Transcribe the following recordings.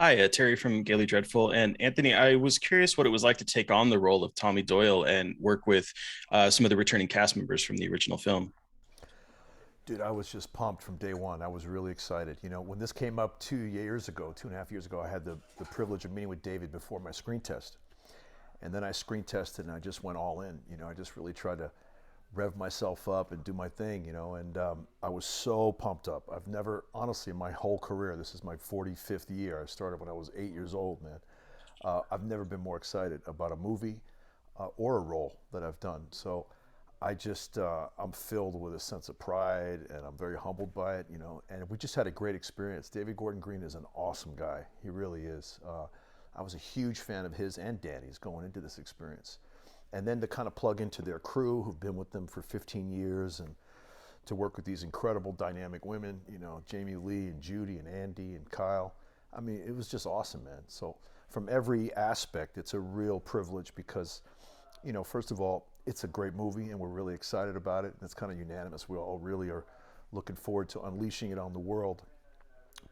Hi, Terry from Gaily Dreadful. And Anthony, I was curious what it was like to take on the role of Tommy Doyle and work with some of the returning cast members from the original film. Dude, I was just pumped from day one. I was really excited. You know, when this came up 2 years ago, 2.5 years ago, I had the privilege of meeting with David before my screen test. And then I screen tested and I just went all in. You know, I just really tried to rev myself up and do my thing, you know, and I was so pumped up. I've never, honestly, in my whole career, this is my 45th year. I started when I was 8 years old, man. I've never been more excited about a movie or a role that I've done. So I'm filled with a sense of pride and I'm very humbled by it, you know, and we just had a great experience. David Gordon Green is an awesome guy. He really is. I was a huge fan of his and Danny's going into this experience. And then to kind of plug into their crew who've been with them for 15 years and to work with these incredible dynamic women, you know, Jamie Lee and Judy and Andi and Kyle. I mean, it was just awesome, man. So from every aspect, it's a real privilege because, you know, first of all, it's a great movie and we're really excited about it. And it's kind of unanimous. We all really are looking forward to unleashing it on the world.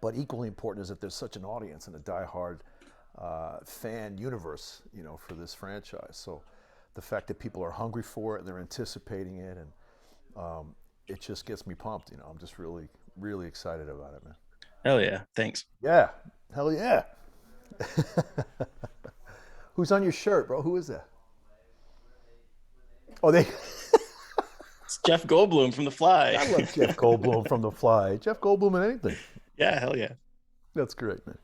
But equally important is that there's such an audience and a diehard fan universe, you know, for this franchise. So the fact that people are hungry for it and they're anticipating it, and it just gets me pumped. You know, I'm just really, really excited about it, man. Hell yeah, thanks. Yeah, hell yeah. Who's on your shirt, bro? Who is that? Oh, they. It's Jeff Goldblum from The Fly. I love Jeff Goldblum from The Fly. Jeff Goldblum in anything. Yeah, hell yeah. That's great, man.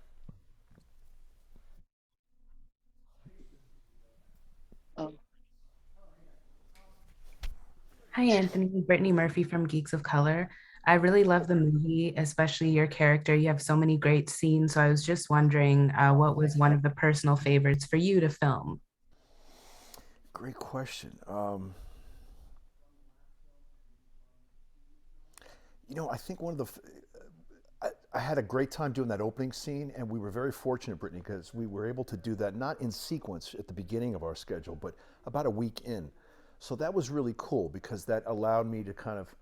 Um, Hi, Anthony. Brittany Murphy from Geeks of Color. I really love the movie, especially your character. You have so many great scenes. So I was just wondering, what was one of the personal favorites for you to film? Great question. You know, I think one of I had a great time doing that opening scene, and we were very fortunate, Brittany, because we were able to do that not in sequence at the beginning of our schedule, but about a week in. So that was really cool because that allowed me to kind of,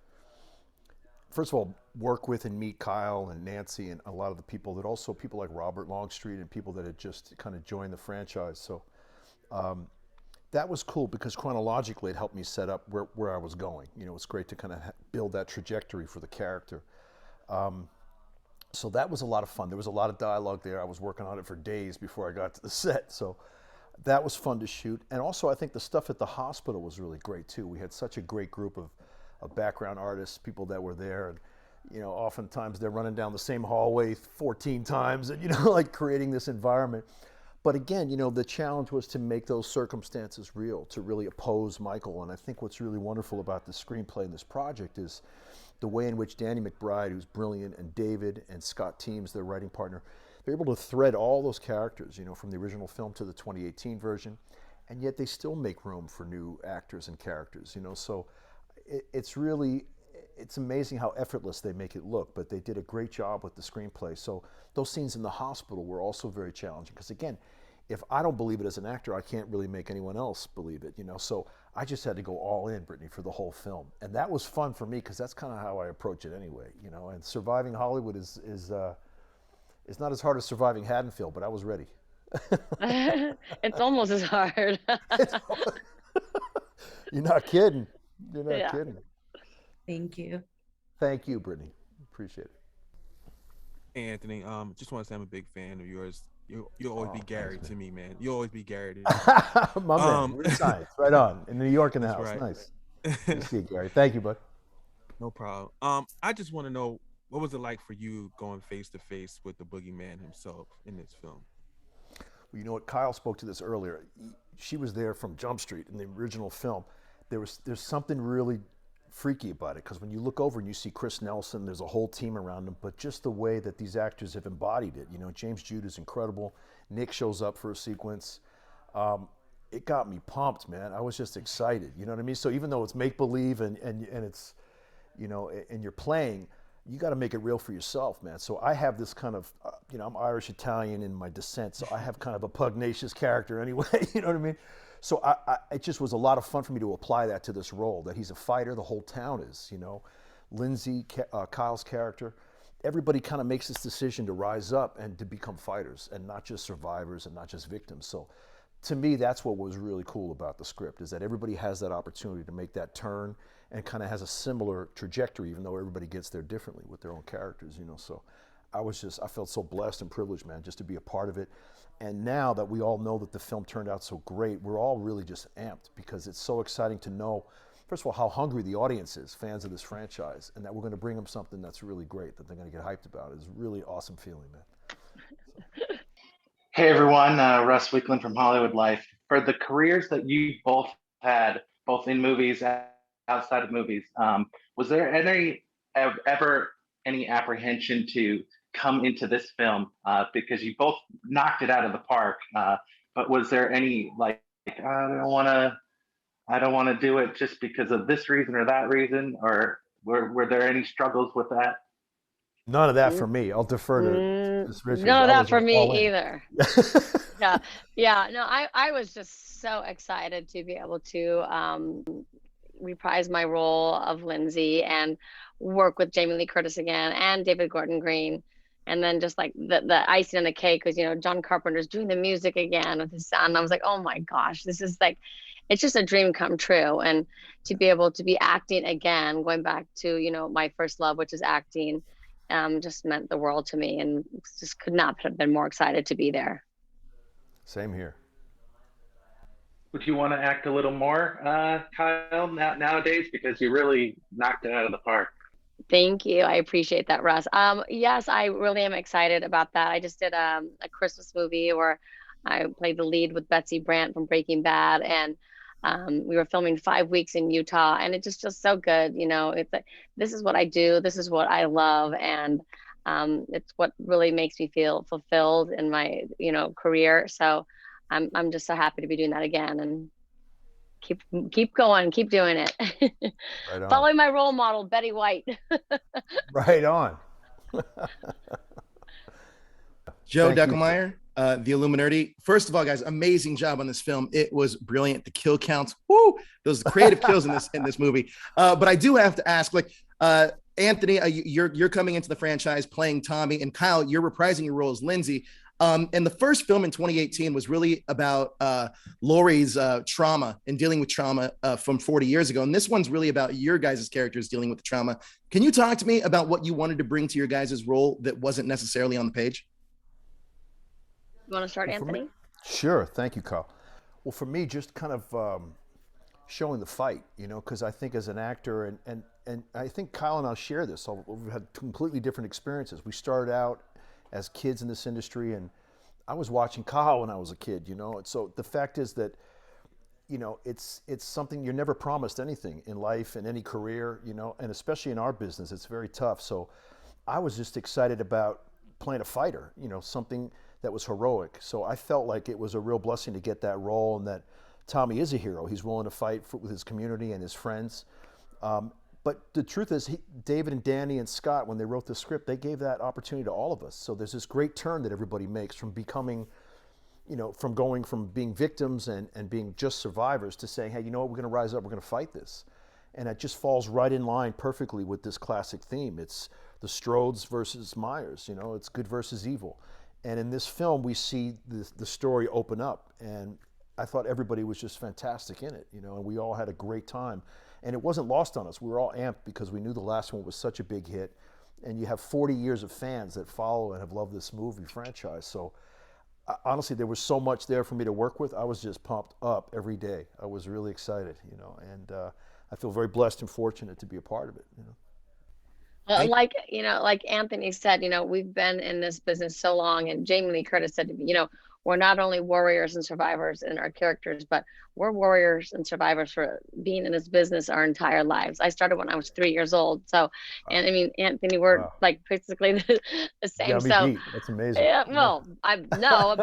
first of all, work with and meet Kyle and Nancy and a lot of the people that also people like Robert Longstreet and people that had just kind of joined the franchise. So that was cool because chronologically it helped me set up where I was going. You know, it's great to kind of build that trajectory for the character. So that was a lot of fun. There was a lot of dialogue there. I was working on it for days before I got to the set. So that was fun to shoot. And also I think the stuff at the hospital was really great too. We had such a great group of background artists, people that were there. And, you know, oftentimes they're running down the same hallway 14 times and, you know, like creating this environment. But again, you know, the challenge was to make those circumstances real, to really oppose Michael. And I think what's really wonderful about the screenplay and this project is the way in which Danny McBride, who's brilliant, and David and Scott Teems, their writing partner, they're able to thread all those characters, you know, from the original film to the 2018 version, and yet they still make room for new actors and characters, you know. So it's really, it's amazing how effortless they make it look, but they did a great job with the screenplay. So those scenes in the hospital were also very challenging because, again, if I don't believe it as an actor, I can't really make anyone else believe it, you know. So I just had to go all in, Brittany, for the whole film, and that was fun for me because that's kind of how I approach it anyway, you know. And surviving Hollywood is not as hard as surviving Haddonfield, but I was ready. it's almost as hard. It's, you're not kidding. You're not Yeah. kidding. Thank you. Thank you, Brittany. Appreciate it. Hey, Anthony, just want to say I'm a big fan of yours. You'll always be Oh, Gary thanks, to me, man. You'll always be Gary to me. man. My man. Um, We're in science. Right on. In New York in the that's house. right. Nice. Good to see you, Gary. Thank you, bud. No problem. I just want to know what was it like for you going face to face with the boogeyman himself in this film? Well, you know what? Kyle spoke to this earlier. She was there from Jump Street in the original film. There's something really freaky about it because when you look over and you see Chris Nelson, there's a whole team around him, but just the way that these actors have embodied it. You know, James Jude is incredible. Nick shows up for a sequence. It got me pumped, man. I was just excited. You know what I mean? So even though it's make believe and it's, you know, and you're playing, you got to make it real for yourself, man. So I have this kind of, you know, I'm Irish Italian in my descent, so I have kind of a pugnacious character anyway. You know what I mean? So it just was a lot of fun for me to apply that to this role. That he's a fighter, the whole town is. You know, Lindsay, Kyle's character, everybody kind of makes this decision to rise up and to become fighters and not just survivors and not just victims. So to me, that's what was really cool about the script, is that everybody has that opportunity to make that turn and kind of has a similar trajectory, even though everybody gets there differently with their own characters, you know. So I felt so blessed and privileged, man, just to be a part of it. And now that we all know that the film turned out so great, we're all really just amped, because it's so exciting to know, first of all, how hungry the audience is, fans of this franchise, and that we're going to bring them something that's really great, that they're going to get hyped about. It's a really awesome feeling, man. Hey everyone, Russ Weekland from Hollywood Life. For the careers that you both had, both in movies and outside of movies, was there ever any apprehension to come into this film, because you both knocked it out of the park? But was there any like, I don't want to do it just because of this reason or that reason, or were there any struggles with that? None of that for me. I'll defer to Ms. Richards. None of I that was for all me in. either. Yeah. No, I was just so excited to be able to reprise my role of Lindsay and work with Jamie Lee Curtis again and David Gordon Green. And then just like the icing on the cake was, John Carpenter's doing the music again with his son. I was like, oh my gosh, this is like, it's just a dream come true. And to be able to be acting again, going back to, my first love, which is acting, just meant the world to me, and just could not have been more excited to be there. Same here. Would you want to act a little more, Kyle, nowadays, because you really knocked it out of the park? Thank you. I appreciate that, Russ. Yes, I really am excited about that. I just did a Christmas movie where I played the lead with Betsy Brandt from Breaking Bad, and we were filming 5 weeks in Utah, and it just feels so good. It's like, this is what I do. This is what I love. And it's what really makes me feel fulfilled in my, career. So I'm just so happy to be doing that again, and keep going, keep doing it. Right on. Following my role model, Betty White. Right on. Joe Thank you. Deckelmeyer, The Illuminati. First of all, guys, amazing job on this film. It was brilliant. The kill counts, woo! Those creative kills in this movie. But I do have to ask, Anthony, you're coming into the franchise playing Tommy, and Kyle, you're reprising your role as Lindsay. And the first film in 2018 was really about Laurie's trauma and dealing with trauma from 40 years ago. And this one's really about your guys' characters dealing with the trauma. Can you talk to me about what you wanted to bring to your guys' role that wasn't necessarily on the page? You want to start, Anthony? Sure. Thank you, Kyle. Well, for me, just kind of showing the fight, because I think as an actor, and I think Kyle and I share this, we've had completely different experiences. We started out as kids in this industry, and I was watching Kyle when I was a kid, and so the fact is that, it's something you're never promised anything in life, in any career, and especially in our business, it's very tough. So I was just excited about playing a fighter, something that was heroic. So I felt like it was a real blessing to get that role, and that Tommy is a hero. He's willing to fight with his community and his friends. But the truth is, David and Danny and Scott, when they wrote the script, they gave that opportunity to all of us. So there's this great turn that everybody makes from becoming, from going from being victims and being just survivors to saying, hey, you know what, we're going to rise up, we're going to fight this. And it just falls right in line perfectly with this classic theme. It's the Strodes versus Myers, it's good versus evil. And in this film, we see the story open up. And I thought everybody was just fantastic in it, and we all had a great time. And it wasn't lost on us. We were all amped because we knew the last one was such a big hit. And you have 40 years of fans that follow and have loved this movie franchise. So honestly, there was so much there for me to work with. I was just pumped up every day. I was really excited, and I feel very blessed and fortunate to be a part of it. Well, like Anthony said, we've been in this business so long, and Jamie Lee Curtis said to me, we're not only warriors and survivors in our characters, but we're warriors and survivors for being in this business our entire lives. I started when I was 3 years old. So, and I mean, Anthony, we're like basically the same. Yeah, so beat. That's amazing. Yeah, well,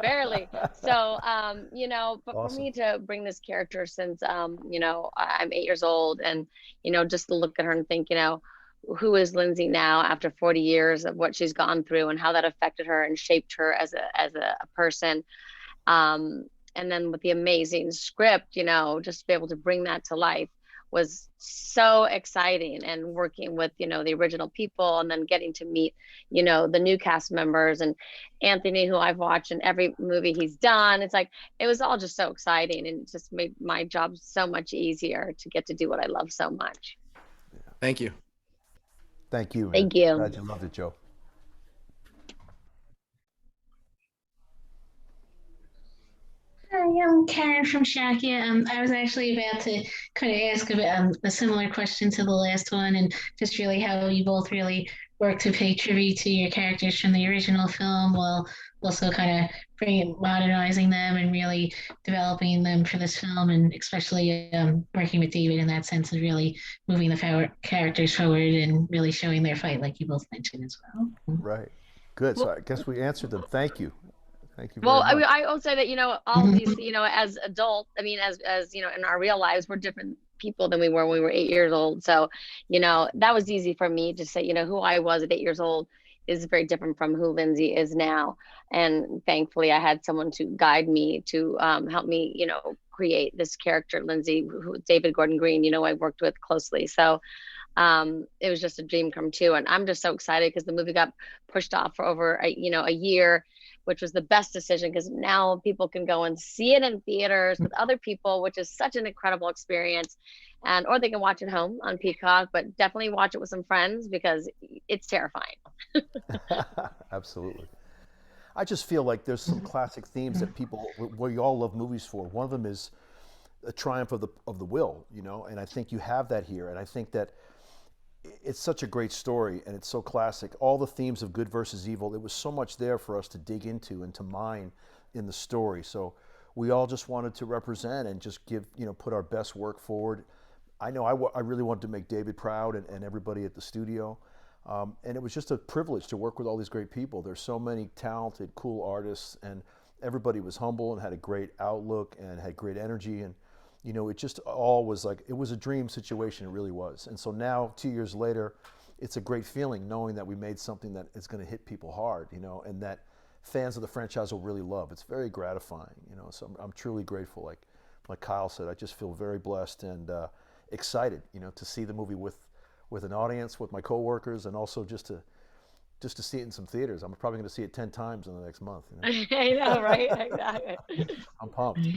barely. So, but Awesome. for me to bring this character since, I'm 8 years old, and, just to look at her and think, who is Lindsay now after 40 years of what she's gone through and how that affected her and shaped her as a person. And then with the amazing script, just to be able to bring that to life was so exciting, and working with, the original people, and then getting to meet, the new cast members, and Anthony, who I've watched in every movie he's done. It's like, it was all just so exciting, and it just made my job so much easier to get to do what I love so much. Thank you. Thank you, man. Thank you. Glad you loved it, Joe. Hi, I'm Karen from Shakya. I was actually about to kind of ask a similar question to the last one, and just really how you both really work to pay tribute to your characters from the original film, while also kind of modernizing them and really developing them for this film, and especially working with David in that sense of really moving the characters forward and really showing their fight, like you both mentioned as well. Right. Good. So I guess we answered them. Thank you. Thank you very Well, much. I mean, I will say that, all these, as adults, I mean, as in our real lives, we're different people than we were when we were 8 years old. So, that was easy for me to say, who I was at 8 years old is very different from who Lindsay is now. And thankfully, I had someone to guide me, to help me, create this character, Lindsay, who David Gordon Green, I worked with closely. So it was just a dream come true. And I'm just so excited because the movie got pushed off for over a year, which was the best decision, because now people can go and see it in theaters with other people, which is such an incredible experience. Or they can watch it home on Peacock, but definitely watch it with some friends, because it's terrifying. Absolutely. I just feel like there's some classic themes that we all love movies for. One of them is a triumph of the will, and I think you have that here. And I think that it's such a great story, and it's so classic. All the themes of good versus evil, there was so much there for us to dig into and to mine in the story. So we all just wanted to represent and just give, put our best work forward. I know I really wanted to make David proud, and everybody at the studio. And it was just a privilege to work with all these great people. There's so many talented, cool artists, and everybody was humble and had a great outlook and had great energy. And it just all was like, it was a dream situation. It really was. And so now, 2 years later, it's a great feeling knowing that we made something that is going to hit people hard, and that fans of the franchise will really love. It's very gratifying, so I'm truly grateful. Like Kyle said, I just feel very blessed and excited, to see the movie with an audience, with my coworkers, and also just to see it in some theaters. I'm probably going to see it 10 times in the next month. I know, right? Exactly. I'm pumped.